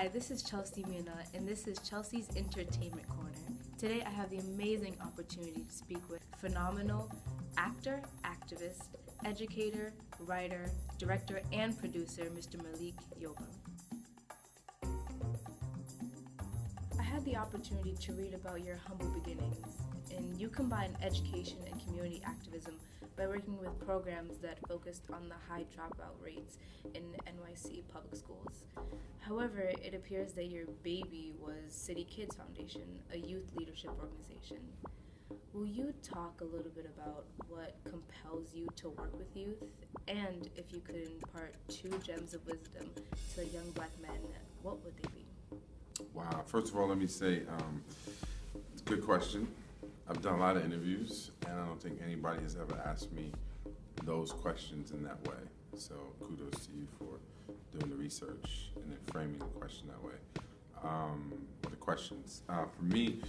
Hi, this is Chelsea Muna, and this is Chelsea's Entertainment Corner. Today I have the amazing opportunity to speak with phenomenal actor, activist, educator, writer, director, and producer, Mr. Malik Yoba. I had the opportunity to read about your humble beginnings, and you combine education and community activism by working with programs that focused on the high dropout rates in NYC public schools. However, it appears that your baby was City Kids Foundation, a youth leadership organization. Will you talk a little bit about what compels you to work with youth? And if you could impart 2 gems of wisdom to young black men, what would they be? Wow. First of all, let me say, it's a good question. I've done a lot of interviews, and I don't think anybody has ever asked me those questions in that way. So kudos to you for doing the research and then framing the question that way. Or the questions. For me,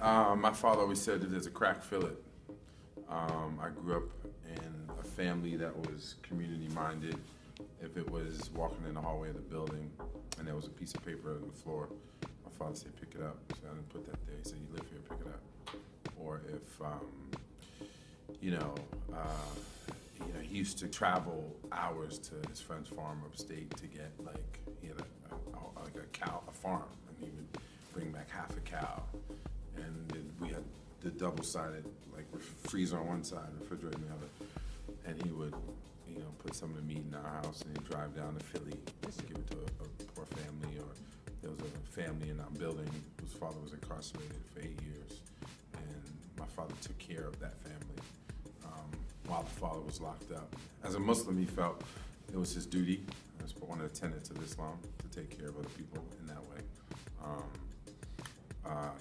my father always said that there's a crack, fill it. I grew up in a family that was community-minded. If it was walking in the hallway of the building and there was a piece of paper on the floor, my father said, pick it up. So I didn't put that there. He said, you live here, pick it up. Or if, he used to travel hours to his friend's farm upstate to get he had a farm, and he would bring back half a cow. And then we had the double-sided, freezer on one side, refrigerator on the other. And he would, put some of the meat in our house, and he'd drive down to Philly to give it to a poor family, or there was a family in our building whose father was incarcerated for 8 years, and my father took care of that family while the father was locked up. As a Muslim, he felt it was his duty, as one of the tenets of Islam, to take care of other people in that way.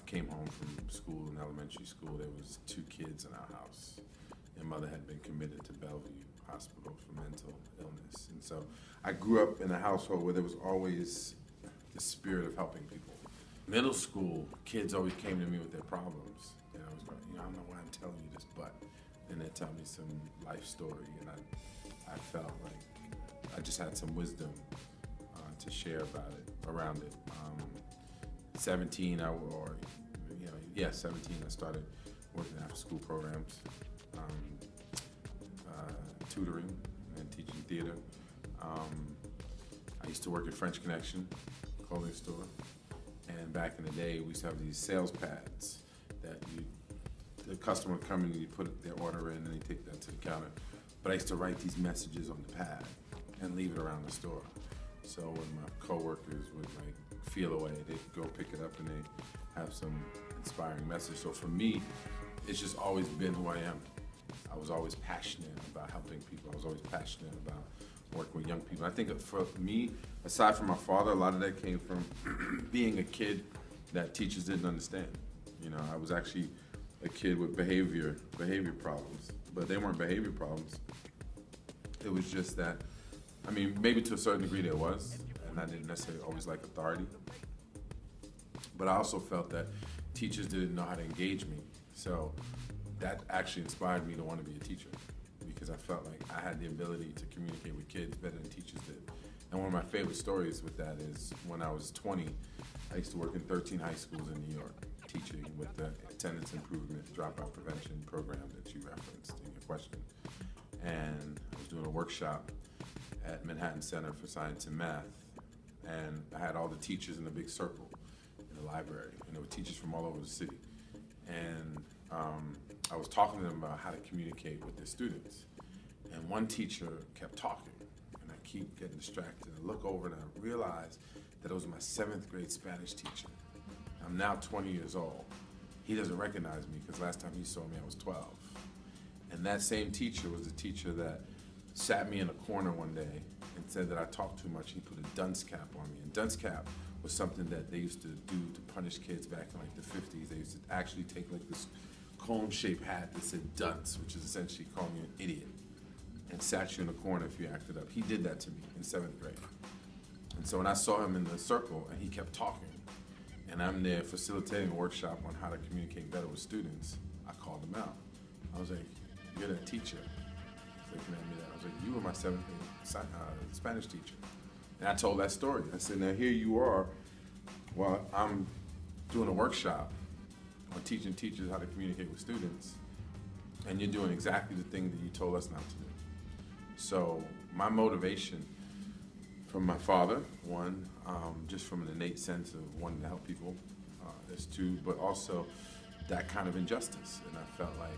Came home from school, in elementary school, there was 2 kids in our house. And mother had been committed to Bellevue Hospital for mental illness. And so I grew up in a household where there was always the spirit of helping people. Middle school, kids always came to me with their problems. And I was like, I don't know why I'm telling you this, but then they'd tell me some life story, and I felt like I just had some wisdom to share around it. 17, 17, I started working after school programs, tutoring and teaching theater. I used to work at French Connection, clothing store. And back in the day, we used to have these sales pads that the customer would come in and you put their order in and they take that to the counter. But I used to write these messages on the pad and leave it around the store. So when my coworkers would feel away, they'd go pick it up and they have some inspiring message. So for me, it's just always been who I am. I was always passionate about helping people. I was always passionate about working with young people. I think for me, aside from my father, a lot of that came from being a kid that teachers didn't understand. I was actually a kid with behavior problems, but they weren't behavior problems. It was just that, maybe to a certain degree there was, and I didn't necessarily always like authority. But I also felt that teachers didn't know how to engage me. So that actually inspired me to want to be a teacher, because I felt like I had the ability to communicate with kids better than teachers did. And one of my favorite stories with that is when I was 20, I used to work in 13 high schools in New York, teaching with the attendance improvement, dropout prevention program that you referenced in your question. And I was doing a workshop at Manhattan Center for Science and Math, and I had all the teachers in a big circle in the library, and there were teachers from all over the city. And I was talking to them about how to communicate with their students. And one teacher kept talking, and I keep getting distracted. I look over and I realize that it was my 7th grade Spanish teacher. I'm now 20 years old. He doesn't recognize me because last time he saw me I was 12. And that same teacher was a teacher that sat me in a corner one day and said that I talked too much. He put a dunce cap on me. And dunce cap was something that they used to do to punish kids back in the 50s. They used to actually take this cone-shaped hat that said dunce, which is essentially calling you an idiot, and sat you in a corner if you acted up. He did that to me in 7th grade. And so when I saw him in the circle and he kept talking, and I'm there facilitating a workshop on how to communicate better with students, I called him out. I was like, you're that teacher. He's looking at me. I was like, you were my 7th grade Spanish teacher. And I told that story. I said, now here you are, while I'm doing a workshop on teaching teachers how to communicate with students, and you're doing exactly the thing that you told us not to do. So my motivation from my father, one, just from an innate sense of wanting to help people, is two, but also that kind of injustice. And I felt like,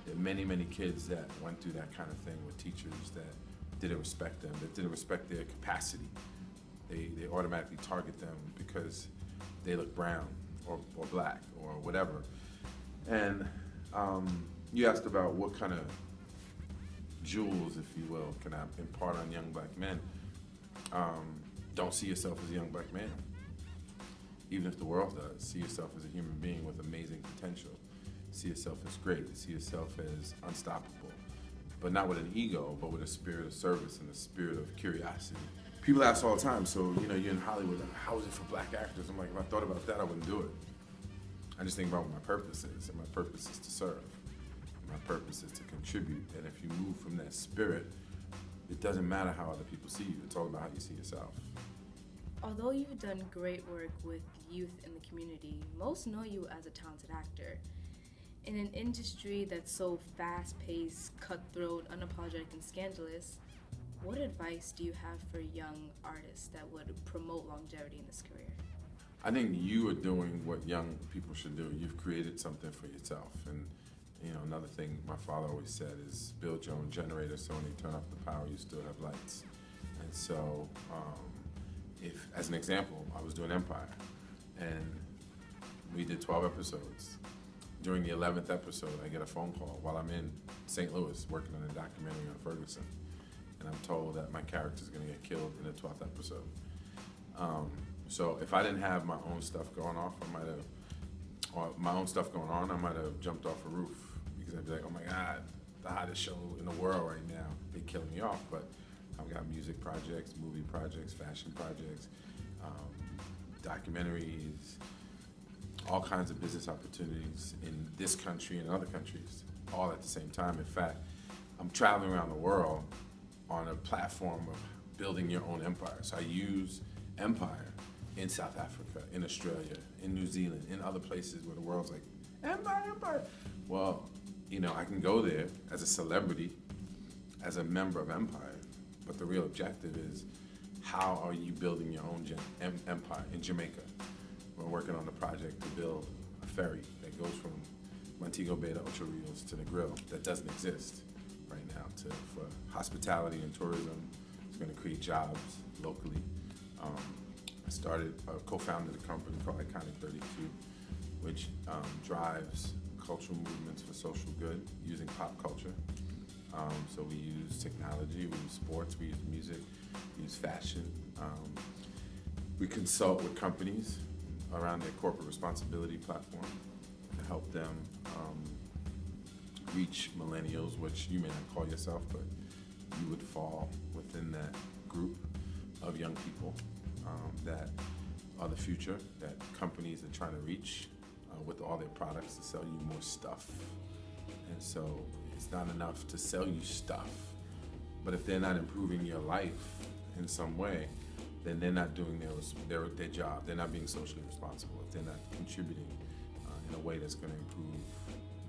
there are many, many kids that went through that kind of thing with teachers that didn't respect them, that didn't respect their capacity. They automatically target them because they look brown or black or whatever. And you asked about what kind of jewels, if you will, can I impart on young black men. Don't see yourself as a young black man. Even if the world does, see yourself as a human being with amazing potential. See yourself as great, see yourself as unstoppable, but not with an ego, but with a spirit of service and a spirit of curiosity. People ask all the time, so you're in Hollywood, how is it for black actors? I'm like, if I thought about that, I wouldn't do it. I just think about what my purpose is, and my purpose is to serve. My purpose is to contribute, and if you move from that spirit, it doesn't matter how other people see you, it's all about how you see yourself. Although you've done great work with youth in the community, most know you as a talented actor. In an industry that's so fast-paced, cutthroat, unapologetic, and scandalous, what advice do you have for young artists that would promote longevity in this career? I think you are doing what young people should do. You've created something for yourself. And another thing my father always said is build your own generator so when you turn off the power, you still have lights. And so, if, as an example, I was doing Empire, and we did 12 episodes. During the 11th episode, I get a phone call while I'm in St. Louis working on a documentary on Ferguson, and I'm told that my character's gonna get killed in the 12th episode. So if I didn't have my own stuff going off, I might have jumped off a roof, because I'd be like, oh my God, the hottest show in the world right now, they're killing me off. But I've got music projects, movie projects, fashion projects, documentaries, all kinds of business opportunities in this country and other countries, all at the same time. In fact, I'm traveling around the world on a platform of building your own empire. So I use Empire in South Africa, in Australia, in New Zealand, in other places where the world's like, Empire, Empire. Well, I can go there as a celebrity, as a member of Empire, but the real objective is, how are you building your own empire in Jamaica? We're working on a project to build a ferry that goes from Montego Bay to Ocho Rios to the Grill that doesn't exist right now for hospitality and tourism. It's going to create jobs locally. I co-founded a company called Iconic 32, which drives cultural movements for social good using pop culture. So we use technology, we use sports, we use music, we use fashion. We consult with companies around their corporate responsibility platform to help them reach millennials, which you may not call yourself, but you would fall within that group of young people that are the future, that companies are trying to reach with all their products to sell you more stuff. And so it's not enough to sell you stuff, but if they're not improving your life in some way, then they're not doing their job. They're not being socially responsible. If they're not contributing in a way that's going to improve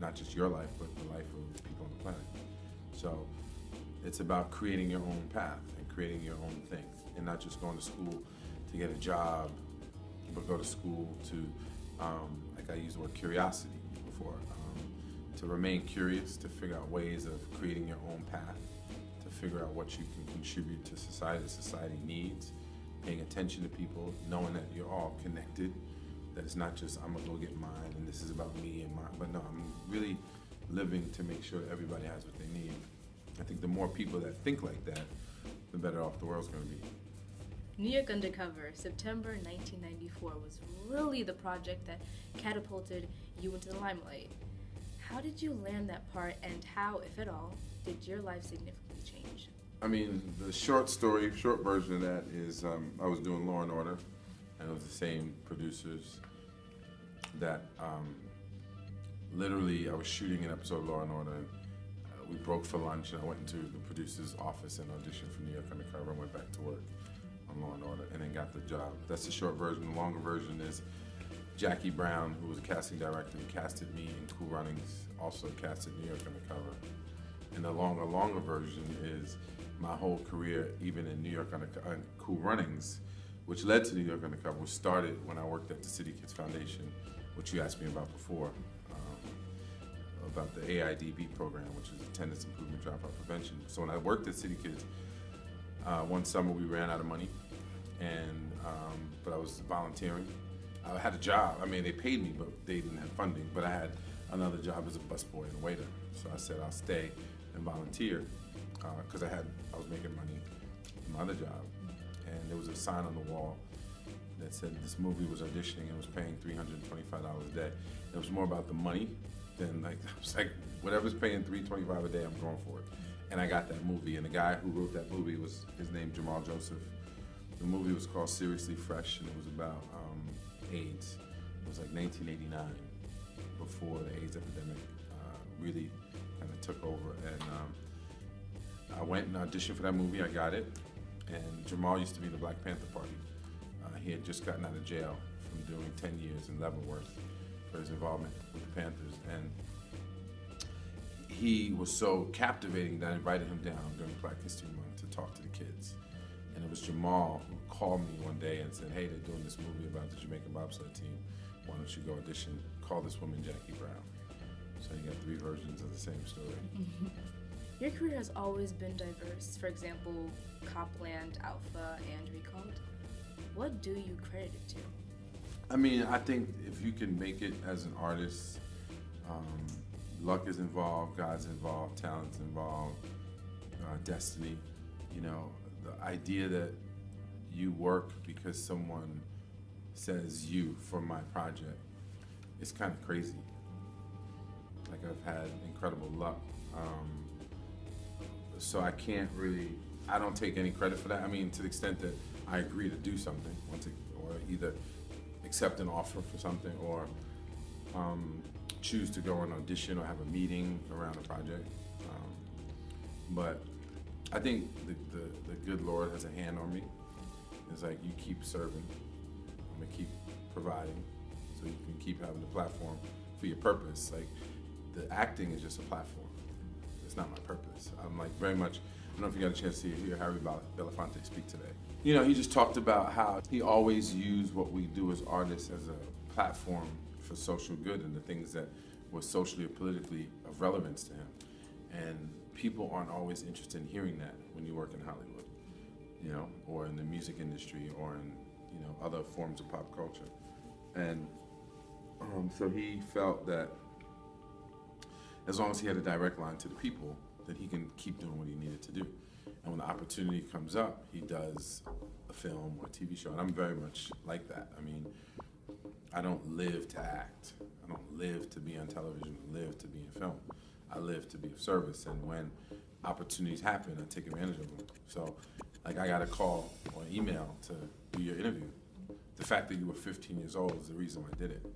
not just your life, but the life of people on the planet. So it's about creating your own path and creating your own thing, and not just going to school to get a job, but go to school to, like I used the word curiosity before, to remain curious, to figure out ways of creating your own path, to figure out what you can contribute to society needs, paying attention to people, knowing that you're all connected, that it's not just I'm gonna go get mine and this is about me and mine, but no, I'm really living to make sure that everybody has what they need. I think the more people that think like that, the better off the world's gonna be. New York Undercover, September 1994, was really the project that catapulted you into the limelight. How did you land that part, and how, if at all, did your life significantly change? I mean, the short version of that is I was doing Law and Order, and it was the same producers that literally I was shooting an episode of Law and Order, and we broke for lunch, and I went into the producer's office and auditioned for New York Undercover and went back to work. on Law and Order, and then got the job. That's the short version. The longer version is Jackie Brown, who was a casting director, who casted me in Cool Runnings, also casted New York Undercover. And the longer version is my whole career, even in New York Cool Runnings, which led to New York Undercover, which started when I worked at the City Kids Foundation, which you asked me about before, about the AIDB program, which is Attendance Improvement Dropout Prevention. So when I worked at City Kids, one summer we ran out of money, and but I was volunteering. I had a job. I mean, they paid me, but they didn't have funding. But I had another job as a busboy and a waiter. So I said I'll stay and volunteer because I was making money in my other job. And there was a sign on the wall that said this movie was auditioning and was paying $325 a day. It was more about the money than I was like, whatever's paying $325 a day, I'm going for it. And I got that movie. And the guy who wrote that movie was his name Jamal Joseph. The movie was called Seriously Fresh, and it was about AIDS. It was like 1989, before the AIDS epidemic really kind of took over. And I went and auditioned for that movie. I got it. And Jamal used to be in the Black Panther Party. He had just gotten out of jail from doing 10 years in Leavenworth for his involvement with the Panthers. And he was so captivating that I invited him down during Black History Month to talk to the kids. And it was Jamal who called me one day and said, hey, they're doing this movie about the Jamaican bobsled team. Why don't you go audition? Call this woman Jackie Brown. So you got 3 versions of the same story. Mm-hmm. Your career has always been diverse. For example, Copland, Alpha, and Recalled. What do you credit it to? I mean, I think if you can make it as an artist, luck is involved, God's involved, talent's involved, destiny. You know, the idea that you work because someone says you for my project is kind of crazy. Like, I've had incredible luck. So I can't really, I don't take any credit for that. I mean, to the extent that I agree to do something, or either accept an offer for something, or choose to go on audition or have a meeting around a project. But I think the good Lord has a hand on me. It's like, you keep serving, I'm gonna keep providing, so you can keep having the platform for your purpose. Like, the acting is just a platform. It's not my purpose. I'm like very much, I don't know if you got a chance to hear Harry Belafonte speak today. You know, he just talked about how he always used what we do as artists as a platform for social good and the things that were socially or politically of relevance to him. And people aren't always interested in hearing that when you work in Hollywood, you know, or in the music industry, or in, you know, other forms of pop culture. And so he felt that as long as he had a direct line to the people, that he can keep doing what he needed to do. And when the opportunity comes up, he does a film or a TV show. And I'm very much like that. I mean, I don't live to act. I don't live to be on television, live to be in film. I live to be of service. And when opportunities happen, I take advantage of them. So, like, I got a call or an email to do your interview. The fact that you were 15 years old is the reason why I did it.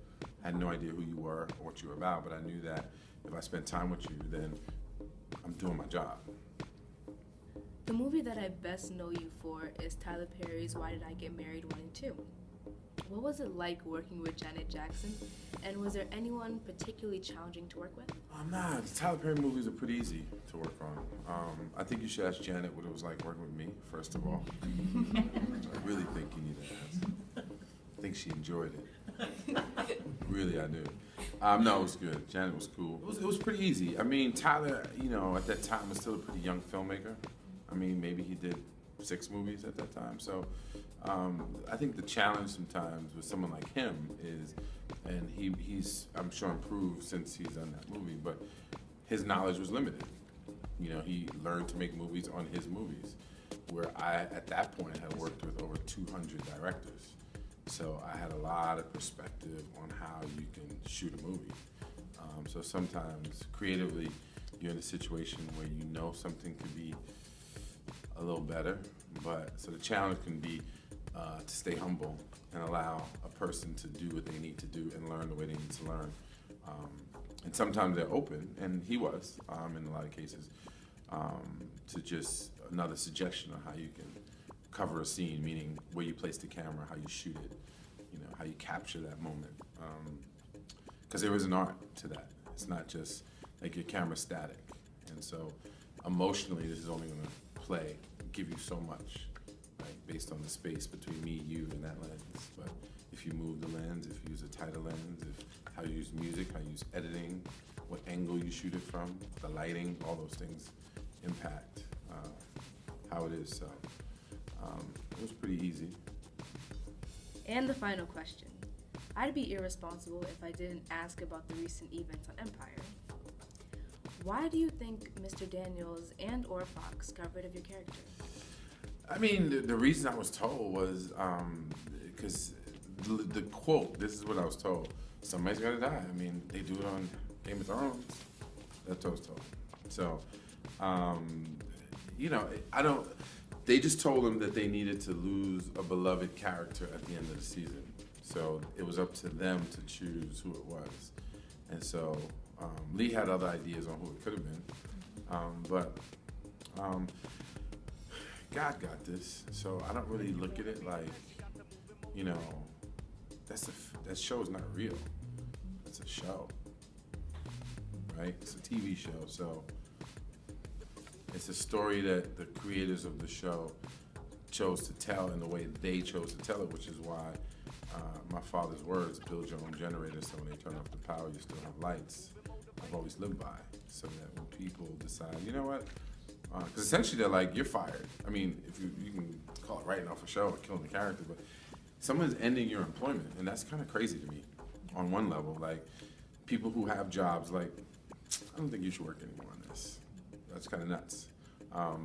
I had no idea who you were or what you were about, but I knew that if I spent time with you, then I'm doing my job. The movie that I best know you for is Tyler Perry's Why Did I Get Married 1 and 2. What was it like working with Janet Jackson, and was there anyone particularly challenging to work with? Nah, the Tyler Perry movies are pretty easy to work on. I think you should ask Janet what it was like working with me, first of all. I really think you need to ask. I think she enjoyed it. Really, I do. No, it was good. Janet was cool. It was pretty easy. I mean, Tyler, you know, at that time was still a pretty young filmmaker. I mean, maybe he did 6 movies at that time. So I think the challenge sometimes with someone like him is, and he's, I'm sure, improved since he's done that movie, but his knowledge was limited. You know, he learned to make movies on his movies, where I, at that point, had worked with over 200 directors. So I had a lot of perspective on how you can shoot a movie. So sometimes creatively, you're in a situation where you know something could be a little better, but so the challenge can be to stay humble and allow a person to do what they need to do and learn the way they need to learn. And sometimes they're open, and he was, in a lot of cases, to just another suggestion on how you can cover a scene, meaning where you place the camera, how you shoot it, you know, how you capture that moment. Because there is an art to that. It's not just like your camera's static. And so emotionally, this is only going to give you so much, right, based on the space between me, you, and that lens. But if you move the lens, if you use a tighter lens, how you use music, how you use editing, what angle you shoot it from, the lighting, all those things impact how it is. So it was pretty easy. And the final question. I'd be irresponsible if I didn't ask about the recent events on Empire. Why do you think Mr. Daniels and or Fox got rid of your character? I mean, the reason I was told was because the quote, this is what I was told, somebody's gonna die. I mean, they do it on Game of Thrones. That's what I was told. So, you know, they just told them that they needed to lose a beloved character at the end of the season. So it was up to them to choose who it was. And so Lee had other ideas on who it could have been. But God got this. So I don't really look at it like, you know, that show is not real. It's a show, right? It's a TV show. So it's a story that the creators of the show chose to tell in the way they chose to tell it, which is why my father's words, build your own generator so when they turn off the power, you still have lights, I've always lived by. So that when people decide, you know what, because essentially they're like, you're fired. I mean, if you can call it writing off a show or killing the character, but someone's ending your employment, and that's kind of crazy to me on one level. Like, people who have jobs, like, I don't think you should work anymore on this. That's kind of nuts.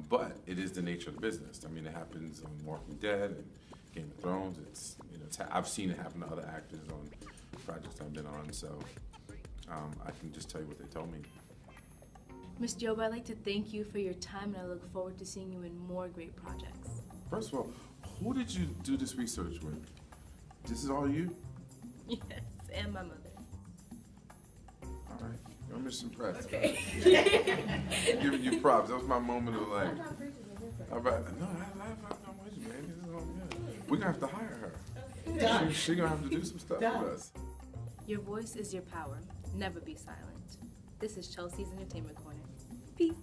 But it is the nature of the business. I mean, it happens on Walking Dead and Game of Thrones. It's, you know, I've seen it happen to other actors on projects I've been on, so I can just tell you what they told me. Ms. Yoba, I'd like to thank you for your time, and I look forward to seeing you in more great projects. First of all, who did you do this research with? This is all you? Yes, and my mother. All right, you're misimpressed. Okay. I'm giving you props. That was my moment of like. No, I'm with you, man. This is all good. We're gonna have to hire her. She's gonna have to do some stuff with us. Your voice is your power. Never be silent. This is Chelsea's Entertainment Corner. Peace.